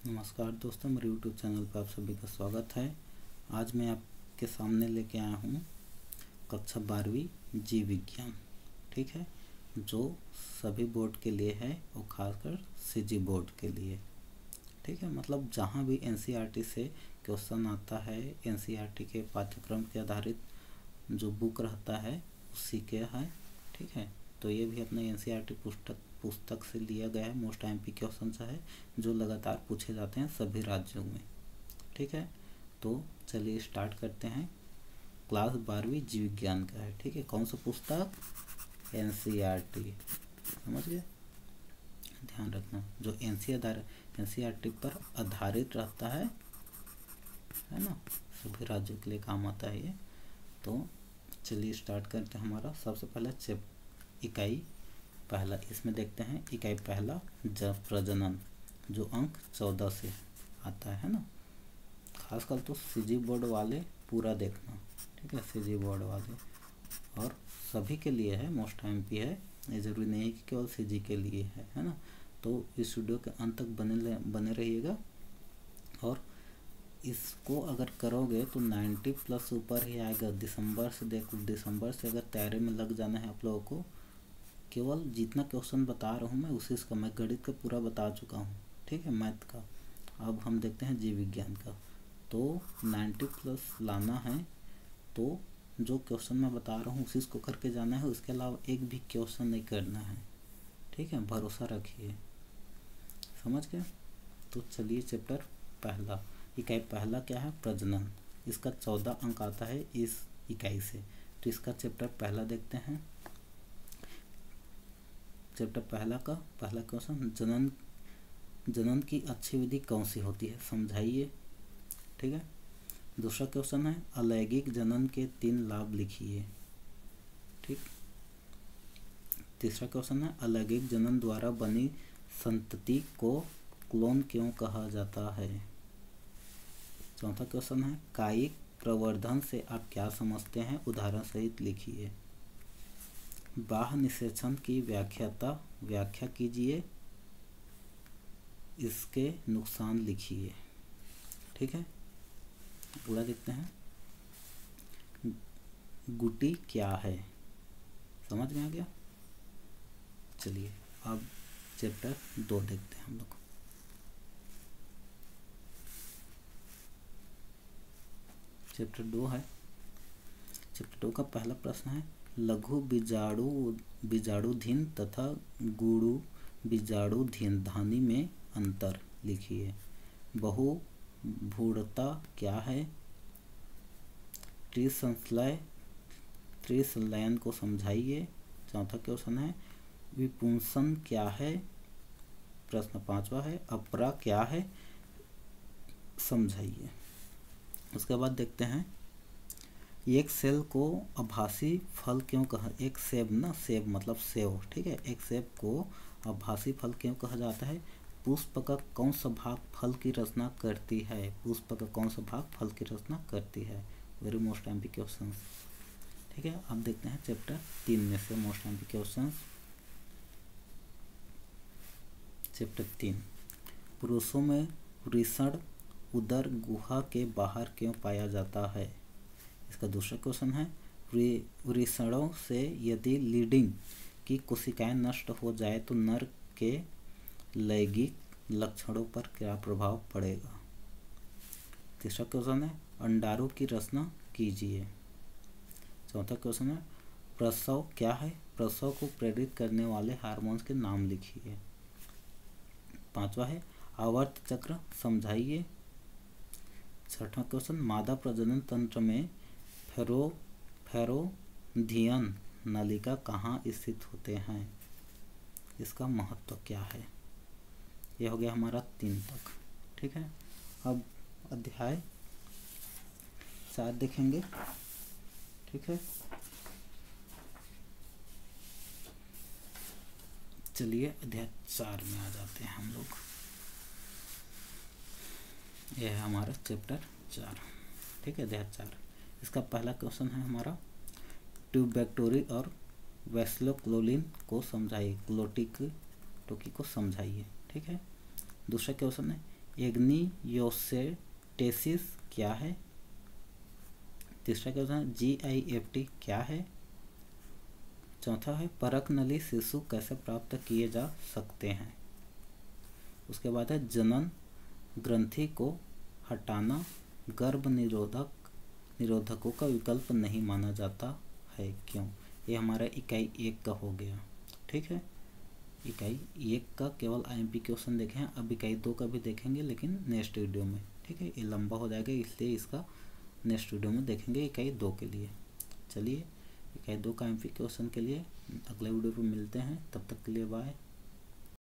नमस्कार दोस्तों, मेरे YouTube चैनल पर आप सभी का स्वागत है। आज मैं आपके सामने लेके आया हूँ कक्षा 12वीं जीव विज्ञान। ठीक है, जो सभी बोर्ड के लिए है और खासकर सीजी बोर्ड के लिए। ठीक है, मतलब जहाँ भी NCERT से क्वेश्चन आता है, NCERT के पाठ्यक्रम के आधारित जो बुक रहता है उसी के है। ठीक है, तो ये भी अपने NCERT पुस्तक से लिया गया है। मोस्ट MP क्वेश्चन है जो लगातार पूछे जाते हैं सभी राज्यों में। ठीक है, तो चलिए स्टार्ट करते हैं। क्लास 12वीं जीव विज्ञान का है। ठीक है, कौन सा पुस्तक? NCERT। समझ गए? ध्यान रखना, जो NCERT पर आधारित रहता है ना, सभी राज्यों के लिए काम आता है ये। तो चलिए स्टार्ट करते हैं। हमारा सबसे पहला इकाई पहला, इसमें देखते हैं इकाई पहला प्रजनन, जो अंक 14 से आता है ना। खासकर तो सीजी बोर्ड वाले पूरा देखना। ठीक है, सीजी बोर्ड वाले और सभी के लिए है, मोस्ट MP है। ये जरूरी नहीं है कि केवल सीजी के लिए है ना। तो इस वीडियो के अंत तक बने रहिएगा। और इसको अगर करोगे तो 90+ ऊपर ही आएगा। दिसंबर से अगर तैयारी में लग जाना है आप लोगों को। केवल जितना क्वेश्चन बता रहा हूँ मैं उसी का, मैं गणित का पूरा बता चुका हूँ। ठीक है, मैथ का। अब हम देखते हैं जीव विज्ञान का। तो 90+ लाना है, तो जो क्वेश्चन मैं बता रहा हूँ उसी को करके जाना है। उसके अलावा एक भी क्वेश्चन नहीं करना है। ठीक है, भरोसा रखिए। समझ गए? तो चलिए चैप्टर पहला, इकाई पहला क्या है? प्रजनन। इसका 14 अंक आता है इस इकाई से। तो इसका चैप्टर पहला देखते हैं। चैप्टर पहला का पहला क्वेश्चन, जनन की अच्छी विधि कौन सी होती है, समझाइए। ठीक है, दूसरा क्वेश्चन है अलैंगिक जनन के 3 लाभ लिखिए। ठीक, तीसरा क्वेश्चन है अलैंगिक जनन द्वारा बनी संतति को क्लोन क्यों कहा जाता है। चौथा क्वेश्चन है कायिक प्रवर्धन से आप क्या समझते हैं, उदाहरण सहित लिखिए। बाह्य निषेचन की व्याख्या कीजिए, इसके नुकसान लिखिए। ठीक है, पूरा देखते हैं। गुटी क्या है, समझ में आ गया? चलिए अब चैप्टर 2 देखते हैं हम लोग। चैप्टर 2 है। चैप्टर 2 का पहला प्रश्न है लघु बीजाणुधीन तथा गुरु बीजाणुधीन धानी में अंतर लिखिए। बहुभ्रूणता क्या है? त्रिसंश्लेषण को समझाइए। चौथा क्वेश्चन है विपुंसन क्या है? प्रश्न 5वां है अपरा क्या है, समझाइए। उसके बाद देखते हैं एक सेल को आभासी फल क्यों कहा, एक सेब ना, सेब मतलब सेव। ठीक है, एक सेब को आभासी फल क्यों कहा जाता है? पुष्प का कौन सा भाग फल की रचना करती है? पुष्प का कौन सा भाग फल की रचना करती है? Very most MP question. ठीक है, अब देखते हैं चैप्टर 3 में से मोस्ट MP क्वेश्चन। चैप्टर 3 पुरुषों में वृषण उदर गुहा के बाहर क्यों पाया जाता है? इसका दूसरा क्वेश्चन है वृषणों से यदि लीडिंग की कोशिकाएं नष्ट हो जाए तो नर के लैंगिक लक्षणों पर क्या प्रभाव पड़ेगा? तीसरा क्वेश्चन है अंडाणु की रचना कीजिए। चौथा क्वेश्चन है प्रसव क्या है? प्रसव को प्रेरित करने वाले हार्मोन्स के नाम लिखिए। 5वां है आवर्त चक्र, समझाइए। 6वां क्वेश्चन मादा प्रजनन तंत्र में फेरोधियन नलिका कहाँ स्थित होते हैं, इसका महत्व क्या है? यह हो गया हमारा 3 तक। ठीक है, अब अध्याय 4 देखेंगे। ठीक है, चलिए अध्याय 4 में आ जाते हैं हम लोग। यह है हमारा चैप्टर 4। ठीक है, अध्याय 4। इसका पहला क्वेश्चन है हमारा ट्यूबैक्टोरी और वैस्लोक्लोलिन को समझाइए, टोकी को समझाइए। ठीक है, दूसरा क्वेश्चन है एग्नियोसेटेसिस क्या है? तीसरा क्वेश्चन है GIFT क्या है? चौथा है परक नली शिशु कैसे प्राप्त किए जा सकते हैं? उसके बाद है जनन ग्रंथि को हटाना गर्भ निरोधकों का विकल्प नहीं माना जाता है, क्यों? ये हमारा इकाई 1 का हो गया। ठीक है, इकाई 1 का केवल IMP क्वेश्चन देखे हैं। अब इकाई 2 का भी देखेंगे, लेकिन नेक्स्ट वीडियो में। ठीक है, ये लंबा हो जाएगा, इसलिए इसका नेक्स्ट वीडियो में देखेंगे इकाई 2 के लिए। चलिए, इकाई 2 का IMP क्वेश्चन के लिए अगले वीडियो पर मिलते हैं। तब तक के लिए बाय।